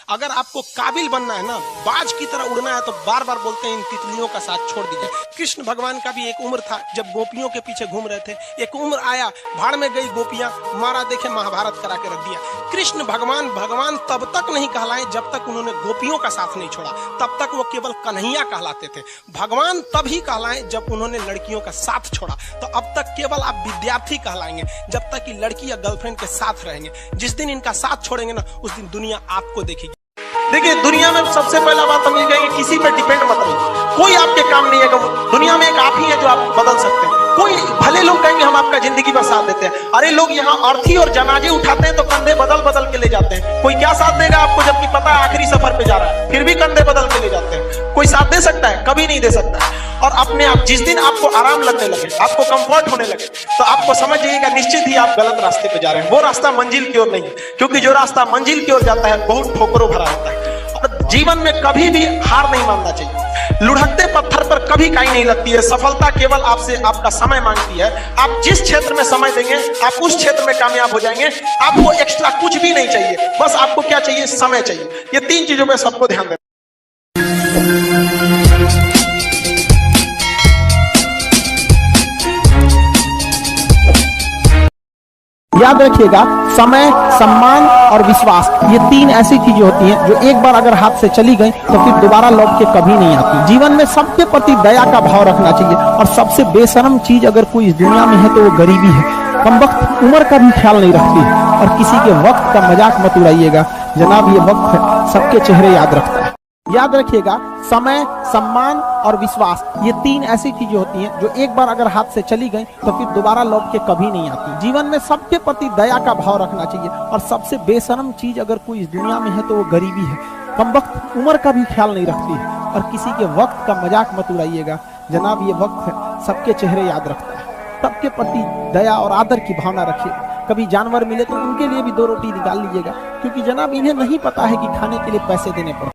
अगर आपको काबिल बनना है ना, बाज की तरह उड़ना है, तो बार बार बोलते हैं इन तितलियों का साथ छोड़ दीजिए। कृष्ण भगवान का भी एक उम्र था जब गोपियों के पीछे घूम रहे थे। एक उम्र आया, भाड़ में गई गोपियां, मारा देखे महाभारत करा के रख दिया। कृष्ण भगवान भगवान तब तक नहीं कहलाए जब तक उन्होंने गोपियों का साथ नहीं छोड़ा। तब तक वो केवल कन्हैया कहलाते थे। भगवान तभी कहलाए जब उन्होंने लड़कियों का साथ छोड़ा। तो अब तक केवल आप विद्यार्थी कहलाएंगे जब तक कि लड़की या गर्लफ्रेंड के साथ रहेंगे। जिस दिन इनका साथ छोड़ेंगे ना, उस दिन दुनिया आपको देखेगी। देखिए, दुनिया में सबसे पहला बात हम ये कहेंगे, किसी पे डिपेंड मत रहिए। कोई आपके काम नहीं है। दुनिया में एक आप ही है जो आप बदल सकते हैं। कोई भले लोग कहेंगे हम आपका जिंदगी में साथ देते हैं, अरे लोग यहाँ अर्थी और जनाजे उठाते हैं तो कंधे बदल बदल के ले जाते हैं। कोई क्या साथ देगा आपको जबकि पता है आखिरी सफर पे जा रहा है, फिर भी कंधे बदल के ले जाते हैं। कोई साथ दे सकता है? कभी नहीं दे सकता है। और अपने आप जिस दिन आपको आराम लगने लगे, आपको कंफर्ट होने लगे, तो आपको समझ जाइएगा निश्चित ही आप गलत रास्ते पे जा रहे हैं। वो रास्ता मंजिल की ओर नहीं है, क्योंकि जो रास्ता मंजिल की ओर जाता है बहुत ठोकरों भरा होता है। और जीवन में कभी भी हार नहीं मानना चाहिए। लुढ़कते पत्थर पर कभी काई नहीं लगती है। सफलता केवल आपसे आपका समय मांगती है। आप जिस क्षेत्र में समय देंगे, आप उस क्षेत्र में कामयाब हो जाएंगे। आपको एक्स्ट्रा कुछ भी नहीं चाहिए, बस आपको क्या चाहिए? समय चाहिए। ये तीन चीजों में सबको ध्यान देना। याद रखिएगा, समय, सम्मान और विश्वास, ये तीन ऐसी चीजें होती हैं जो एक बार अगर हाथ से चली गई तो फिर दोबारा लौट के कभी नहीं आती। जीवन में सबके प्रति दया का भाव रखना चाहिए। और सबसे बेशर्म चीज अगर कोई इस दुनिया में है तो वो गरीबी है। कमबख्त उम्र का भी ख्याल नहीं रखती है। और किसी के वक्त का मजाक मत उड़ाइएगा जनाब, ये वक्त है, सबके चेहरे याद रखता है। याद रखिएगा, समय, सम्मान और विश्वास, ये तीन ऐसी चीजें होती हैं जो एक बार अगर हाथ से चली गई तो फिर दोबारा लौट के कभी नहीं आती। जीवन में सबके प्रति दया का भाव रखना चाहिए। और सबसे बेशर्म चीज अगर कोई इस दुनिया में है तो वो गरीबी है। कमबख्त उम्र का भी ख्याल नहीं रखती है। और किसी के वक्त का मजाक मत उड़ाइएगा जनाब, ये वक्त है, सबके चेहरे याद रखता है। सबके प्रति दया और आदर की भावना रखिएगा। कभी जानवर मिले तो उनके लिए भी 2 रोटी निकाल लीजिएगा, क्योंकि जनाब इन्हें नहीं पता है कि खाने के लिए पैसे देने पड़ते।